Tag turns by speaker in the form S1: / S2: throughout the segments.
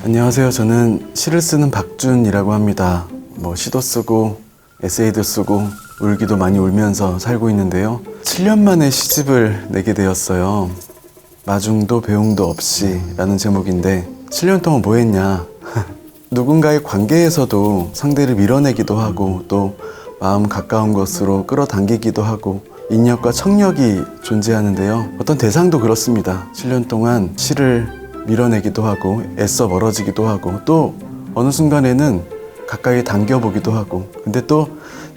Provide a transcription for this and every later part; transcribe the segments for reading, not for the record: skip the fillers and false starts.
S1: 안녕하세요. 저는 시를 쓰는 박준이라고 합니다. 시도 쓰고 에세이도 쓰고 울기도 많이 울면서 살고 있는데요. 7년 만에 시집을 내게 되었어요. 마중도 배웅도 없이 라는 제목인데 7년 동안 뭐 했냐. 누군가의 관계에서도 상대를 밀어내기도 하고 또 마음 가까운 것으로 끌어당기기도 하고 인력과 청력이 존재하는데요. 어떤 대상도 그렇습니다. 7년 동안 시를 밀어내기도 하고 애써 멀어지기도 하고 또 어느 순간에는 가까이 당겨보기도 하고 근데 또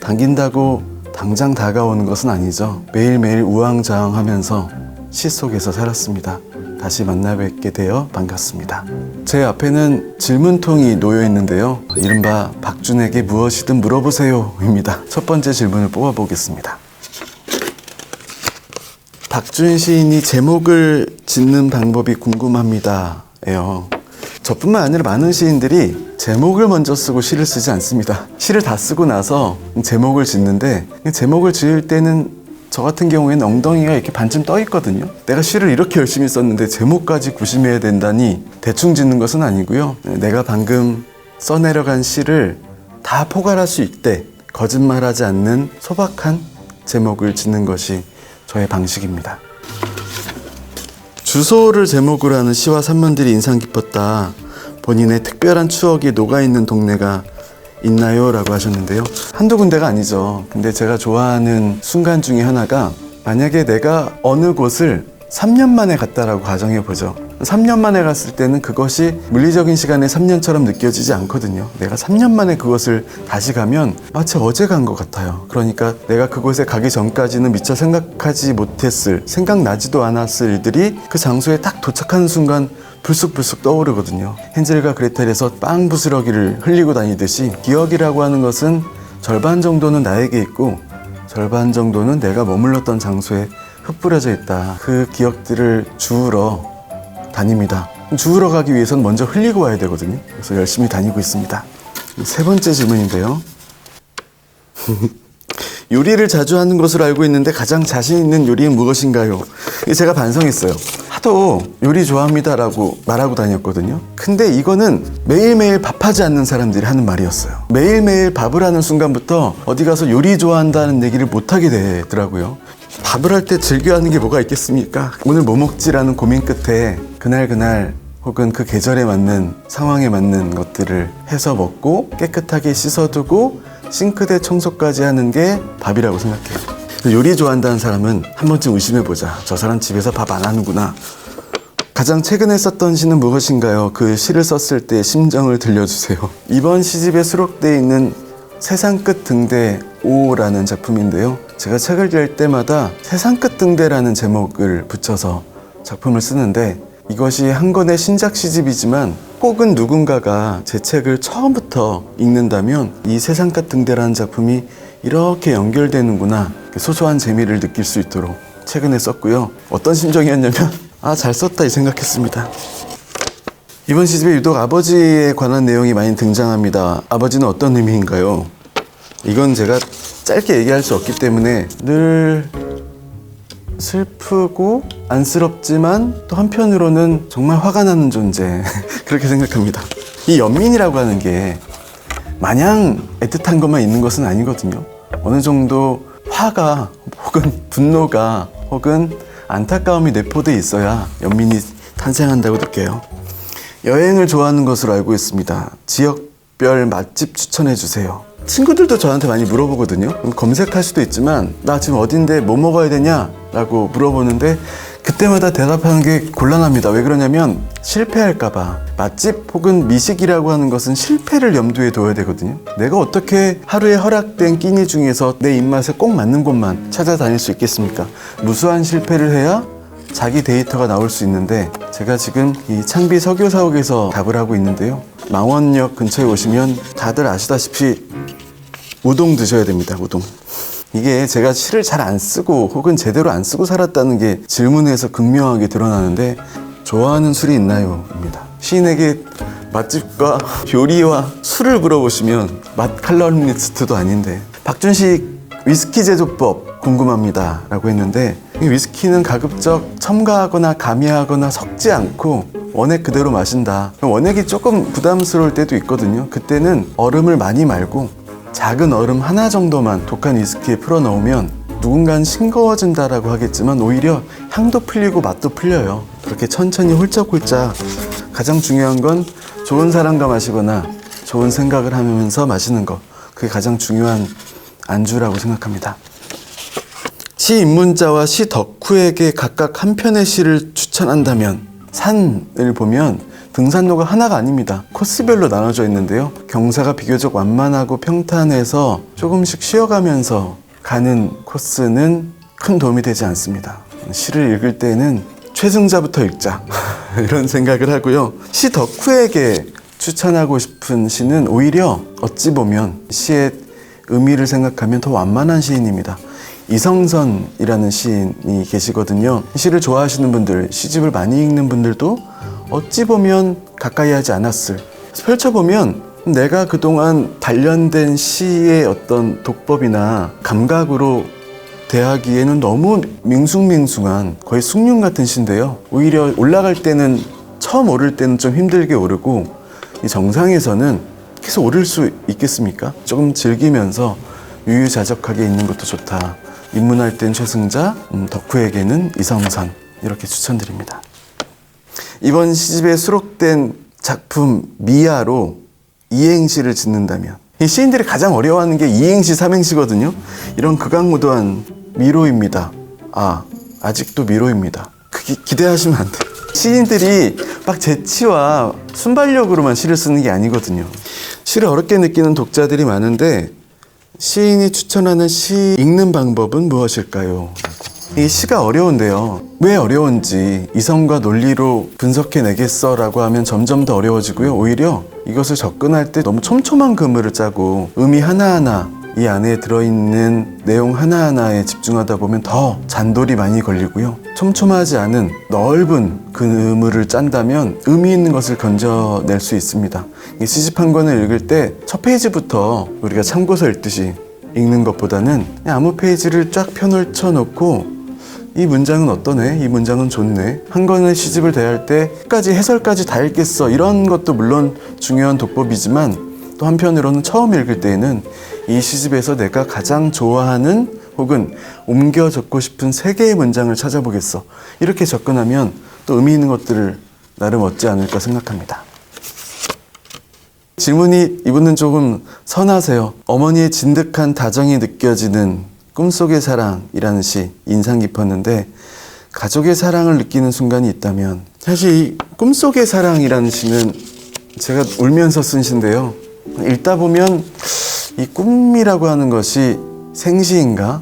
S1: 당긴다고 당장 다가오는 것은 아니죠. 매일매일 우왕좌왕하면서 시 속에서 살았습니다. 다시 만나 뵙게 되어 반갑습니다. 제 앞에는 질문통이 놓여 있는데요. 이른바 박준에게 무엇이든 물어보세요 입니다. 첫 번째 질문을 뽑아보겠습니다. 박준 시인이 제목을 짓는 방법이 궁금합니다 예요. 저뿐만 아니라 많은 시인들이 제목을 먼저 쓰고 시를 쓰지 않습니다. 시를 다 쓰고 나서 제목을 짓는데 제목을 지을 때는 저 같은 경우에는 엉덩이가 이렇게 반쯤 떠 있거든요. 내가 시를 이렇게 열심히 썼는데 제목까지 구심해야 된다니 대충 짓는 것은 아니고요. 내가 방금 써내려간 시를 다 포괄할 수 있대 거짓말하지 않는 소박한 제목을 짓는 것이 저의 방식입니다. 주소를 제목으로 하는 시와 산문들이 인상 깊었다. 본인의 특별한 추억이 녹아있는 동네가 있나요? 라고 하셨는데요. 한두 군데가 아니죠. 근데 제가 좋아하는 순간 중에 하나가 만약에 내가 어느 곳을 3년 만에 갔다라고 가정해보죠. 3년 만에 갔을 때는 그것이 물리적인 시간의 3년처럼 느껴지지 않거든요. 내가 3년 만에 그것을 다시 가면 마치 어제 간 것 같아요. 그러니까 내가 그곳에 가기 전까지는 미처 생각하지 못했을, 생각나지도 않았을 일들이 그 장소에 딱 도착하는 순간 불쑥불쑥 떠오르거든요. 헨젤과 그레텔에서 빵 부스러기를 흘리고 다니듯이 기억이라고 하는 것은 절반 정도는 나에게 있고 절반 정도는 내가 머물렀던 장소에 흩뿌려져 있다. 그 기억들을 주우러 다닙니다. 주우러 가기 위해서는 먼저 흘리고 와야 되거든요. 그래서 열심히 다니고 있습니다. 세 번째 질문인데요. 요리를 자주 하는 것으로 알고 있는데 가장 자신 있는 요리는 무엇인가요? 제가 반성했어요. 하도 요리 좋아합니다라고 말하고 다녔거든요. 근데 이거는 매일매일 밥하지 않는 사람들이 하는 말이었어요. 매일매일 밥을 하는 순간부터 어디 가서 요리 좋아한다는 얘기를 못하게 되더라고요. 밥을 할 때 즐겨하는 게 뭐가 있겠습니까? 오늘 뭐 먹지라는 고민 끝에 그날 혹은 그 계절에 맞는 상황에 맞는 것들을 해서 먹고 깨끗하게 씻어두고 싱크대 청소까지 하는 게 밥이라고 생각해요. 요리 좋아한다는 사람은 한 번쯤 의심해보자. 저 사람 집에서 밥 안 하는구나. 가장 최근에 썼던 시는 무엇인가요? 그 시를 썼을 때 심정을 들려주세요. 이번 시집에 수록되어 있는 세상 끝 등대 5라는 작품인데요. 제가 책을 열 때마다 세상 끝 등대라는 제목을 붙여서 작품을 쓰는데 이것이 한 권의 신작 시집이지만 혹은 누군가가 제 책을 처음부터 읽는다면 이 세상 끝 등대라는 작품이 이렇게 연결되는구나 소소한 재미를 느낄 수 있도록 최근에 썼고요. 어떤 심정이었냐면 잘 썼다 이 생각했습니다. 이번 시집에 유독 아버지에 관한 내용이 많이 등장합니다. 아버지는 어떤 의미인가요? 이건 제가 짧게 얘기할 수 없기 때문에 늘 슬프고 안쓰럽지만 또 한편으로는 정말 화가 나는 존재 그렇게 생각합니다. 이 연민이라고 하는 게 마냥 애틋한 것만 있는 것은 아니거든요. 어느 정도 화가 혹은 분노가 혹은 안타까움이 내포돼 있어야 연민이 탄생한다고 느껴요. 여행을 좋아하는 것으로 알고 있습니다. 지역별 맛집 추천해 주세요. 친구들도 저한테 많이 물어보거든요. 검색할 수도 있지만 나 지금 어딘데 뭐 먹어야 되냐? 라고 물어보는데 그때마다 대답하는 게 곤란합니다. 왜 그러냐면 실패할까봐. 맛집 혹은 미식이라고 하는 것은 실패를 염두에 둬야 되거든요. 내가 어떻게 하루에 허락된 끼니 중에서 내 입맛에 꼭 맞는 곳만 찾아다닐 수 있겠습니까? 무수한 실패를 해야 자기 데이터가 나올 수 있는데 제가 지금 이 창비 석유사옥에서 답을 하고 있는데요. 망원역 근처에 오시면 다들 아시다시피 우동 드셔야 됩니다. 우동. 이게 제가 시를 잘 안 쓰고 혹은 제대로 안 쓰고 살았다는 게 질문에서 극명하게 드러나는데 좋아하는 술이 있나요? 입니다. 시인에게 맛집과 요리와 술을 물어보시면 맛 칼럼니스트도 아닌데 박준식 위스키 제조법 궁금합니다 라고 했는데 이 위스키는 가급적 첨가하거나 가미하거나 섞지 않고 원액 그대로 마신다. 원액이 조금 부담스러울 때도 있거든요. 그때는 얼음을 많이 말고 작은 얼음 하나 정도만 독한 위스키에 풀어 넣으면 누군가는 싱거워진다라고 하겠지만 오히려 향도 풀리고 맛도 풀려요. 그렇게 천천히 홀짝홀짝. 가장 중요한 건 좋은 사람과 마시거나 좋은 생각을 하면서 마시는 거. 그게 가장 중요한 안주라고 생각합니다. 시 입문자와 시 덕후에게 각각 한 편의 시를 추천한다면 산을 보면 등산로가 하나가 아닙니다. 코스별로 나눠져 있는데요. 경사가 비교적 완만하고 평탄해서 조금씩 쉬어가면서 가는 코스는 큰 도움이 되지 않습니다. 시를 읽을 때는 최승자부터 읽자 이런 생각을 하고요. 시 덕후에게 추천하고 싶은 시는 오히려 어찌 보면 시의 의미를 생각하면 더 완만한 시인입니다. 이성선이라는 시인이 계시거든요. 시를 좋아하시는 분들, 시집을 많이 읽는 분들도 어찌 보면 가까이 하지 않았을. 펼쳐보면 내가 그동안 단련된 시의 어떤 독법이나 감각으로 대하기에는 너무 밍숭맹숭한 거의 숭늉 같은 시인데요. 오히려 올라갈 때는 처음 오를 때는 좀 힘들게 오르고 이 정상에서는 계속 오를 수 있겠습니까? 조금 즐기면서 유유자적하게 있는 것도 좋다. 입문할 땐 최승자, 덕후에게는 이성선 이렇게 추천드립니다. 이번 시집에 수록된 작품 미아로 이행시를 짓는다면 이 시인들이 가장 어려워하는 게 이행시, 삼행시거든요. 이런 극악무도한 미로입니다. 아직도 미로입니다. 기대하시면 안 돼요. 시인들이 막 재치와 순발력으로만 시를 쓰는 게 아니거든요. 시를 어렵게 느끼는 독자들이 많은데 시인이 추천하는 시 읽는 방법은 무엇일까요? 이 시가 어려운데요. 왜 어려운지 이성과 논리로 분석해내겠어 라고 하면 점점 더 어려워지고요. 오히려 이것을 접근할 때 너무 촘촘한 그물을 짜고 의미 하나하나 이 안에 들어있는 내용 하나하나에 집중하다 보면 더 잔돌이 많이 걸리고요. 촘촘하지 않은 넓은 그물을 짠다면 의미 있는 것을 건져낼 수 있습니다. 이 시집 한 권을 읽을 때 첫 페이지부터 우리가 참고서 읽듯이 읽는 것보다는 그냥 아무 페이지를 쫙 펴놓쳐 놓고 이 문장은 어떠네? 이 문장은 좋네? 한 권의 시집을 대할 때 끝까지 해설까지 다 읽겠어. 이런 것도 물론 중요한 독법이지만 또 한편으로는 처음 읽을 때에는 이 시집에서 내가 가장 좋아하는 혹은 옮겨 적고 싶은 3개의 문장을 찾아보겠어. 이렇게 접근하면 또 의미 있는 것들을 나름 얻지 않을까 생각합니다. 질문이 이분은 조금 선하세요. 어머니의 진득한 다정이 느껴지는 꿈속의 사랑이라는 시 인상 깊었는데 가족의 사랑을 느끼는 순간이 있다면 사실 이 꿈속의 사랑이라는 시는 제가 울면서 쓴 시인데요. 읽다 보면 이 꿈이라고 하는 것이 생시인가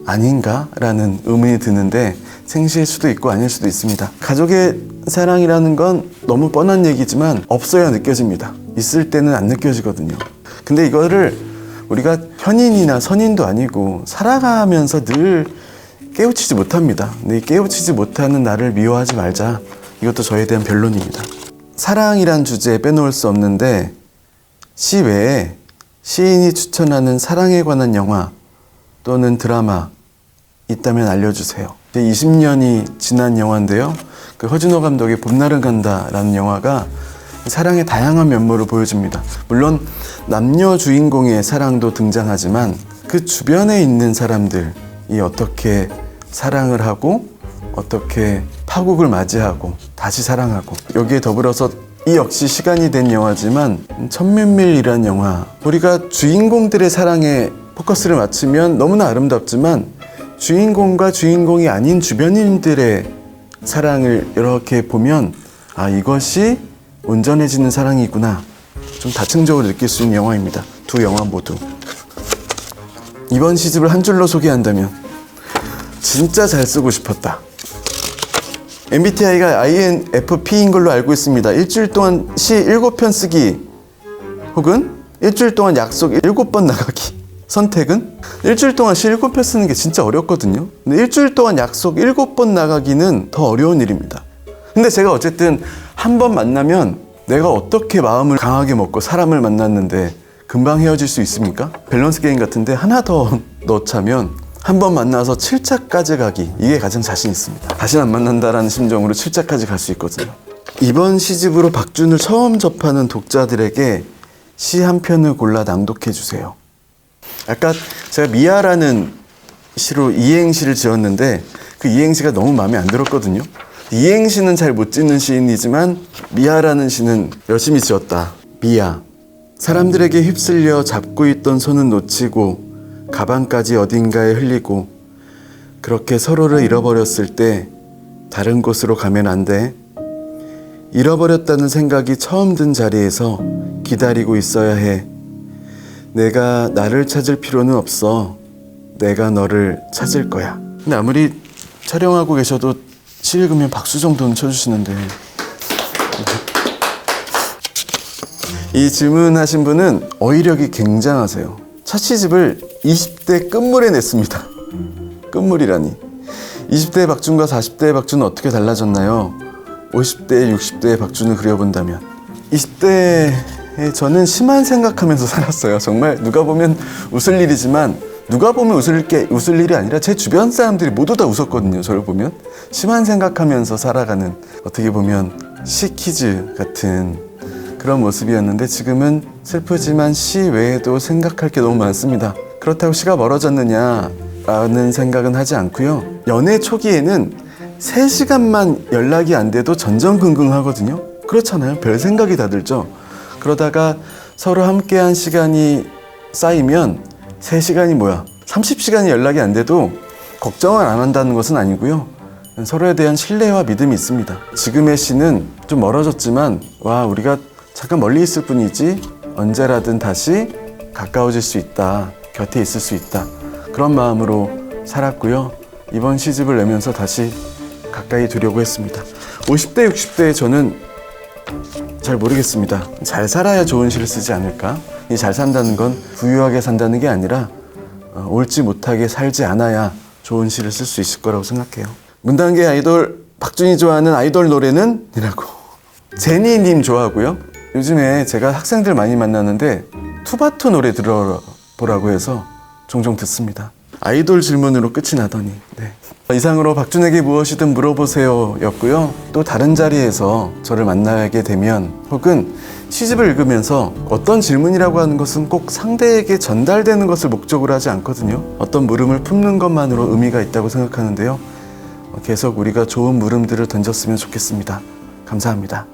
S1: 아닌가 라는 의문이 드는데 생시일 수도 있고 아닐 수도 있습니다. 가족의 사랑이라는 건 너무 뻔한 얘기지만 없어야 느껴집니다. 있을 때는 안 느껴지거든요. 근데 이거를 우리가 현인이나 선인도 아니고 살아가면서 늘 깨우치지 못합니다. 근데 이 깨우치지 못하는 나를 미워하지 말자. 이것도 저에 대한 변론입니다. 사랑이란 주제에 빼놓을 수 없는데 시 외에 시인이 추천하는 사랑에 관한 영화 또는 드라마 있다면 알려주세요. 20년이 지난 영화인데요. 그 허준호 감독의 봄날은 간다라는 영화가 사랑의 다양한 면모를 보여줍니다. 물론 남녀 주인공의 사랑도 등장하지만 그 주변에 있는 사람들이 어떻게 사랑을 하고 어떻게 파국을 맞이하고 다시 사랑하고 여기에 더불어서 이 역시 시간이 된 영화지만 천맨밀이란 영화 우리가 주인공들의 사랑에 포커스를 맞추면 너무나 아름답지만 주인공과 주인공이 아닌 주변인들의 사랑을 이렇게 보면 이것이 온전해지는 사랑이구나 좀 다층적으로 느낄 수 있는 영화입니다. 두 영화 모두. 이번 시집을 한 줄로 소개한다면 진짜 잘 쓰고 싶었다. MBTI가 INFP인 걸로 알고 있습니다. 일주일 동안 시 7편 쓰기 혹은 일주일 동안 약속 7번 나가기. 선택은? 일주일 동안 시 7편 쓰는 게 진짜 어렵거든요. 근데 일주일 동안 약속 7번 나가기는 더 어려운 일입니다. 근데 제가 어쨌든 한 번 만나면 내가 어떻게 마음을 강하게 먹고 사람을 만났는데 금방 헤어질 수 있습니까? 밸런스 게임 같은데 하나 더 넣자면 한 번 만나서 7차까지 가기 이게 가장 자신 있습니다. 다시는 안 만난다라는 심정으로 7차까지 갈 수 있거든요. 이번 시집으로 박준을 처음 접하는 독자들에게 시 한 편을 골라 낭독해 주세요. 아까 제가 미아라는 시로 이행시를 지었는데 그 이행시가 너무 마음에 안 들었거든요. 이행시는 잘 못 짓는 시인이지만 미아라는 시는 열심히 지었다. 미아. 사람들에게 휩쓸려 잡고 있던 손은 놓치고 가방까지 어딘가에 흘리고 그렇게 서로를 잃어버렸을 때 다른 곳으로 가면 안 돼. 잃어버렸다는 생각이 처음 든 자리에서 기다리고 있어야 해. 내가 나를 찾을 필요는 없어. 내가 너를 찾을 거야. 근데 아무리 촬영하고 계셔도 시 읽으면 박수 정도는 쳐주시는데 이 질문하신 분은 어휘력이 굉장하세요. 첫 시집을 20대 끝물에 냈습니다. 끝물이라니. 20대의 박준과 40대의 박준은 어떻게 달라졌나요? 50대, 60대의 박준을 그려본다면 20대에 저는 시만 생각하면서 살았어요. 정말 누가 보면 웃을 일이지만 누가 보면 웃을 일이 아니라 제 주변 사람들이 모두 다 웃었거든요. 저를 보면 시만 생각하면서 살아가는 어떻게 보면 시키즈 같은 그런 모습이었는데 지금은 슬프지만 시 외에도 생각할 게 너무 많습니다. 그렇다고 시가 멀어졌느냐라는 생각은 하지 않고요. 연애 초기에는 3시간만 연락이 안 돼도 전전긍긍하거든요. 그렇잖아요. 별 생각이 다 들죠. 그러다가 서로 함께한 시간이 쌓이면 3시간이 뭐야 30시간이 연락이 안 돼도 걱정을 안 한다는 것은 아니고요. 서로에 대한 신뢰와 믿음이 있습니다. 지금의 시는 좀 멀어졌지만 와 우리가 잠깐 멀리 있을 뿐이지 언제라든 다시 가까워질 수 있다. 곁에 있을 수 있다. 그런 마음으로 살았고요. 이번 시집을 내면서 다시 가까이 두려고 했습니다. 50대, 60대에 저는 잘 모르겠습니다. 잘 살아야 좋은 시를 쓰지 않을까? 이 잘 산다는 건 부유하게 산다는 게 아니라 옳지 못하게 살지 않아야 좋은 시를 쓸 수 있을 거라고 생각해요. 문단계 아이돌 박준이 좋아하는 아이돌 노래는? 이라고. 제니님 좋아하고요. 요즘에 제가 학생들 많이 만나는데 투바투 노래 들어보라고 해서 종종 듣습니다. 아이돌 질문으로 끝이 나더니 네. 이상으로 박준에게 무엇이든 물어보세요 였고요. 또 다른 자리에서 저를 만나게 되면 혹은 시집을 읽으면서 어떤 질문이라고 하는 것은 꼭 상대에게 전달되는 것을 목적으로 하지 않거든요. 어떤 물음을 품는 것만으로 의미가 있다고 생각하는데요. 계속 우리가 좋은 물음들을 던졌으면 좋겠습니다. 감사합니다.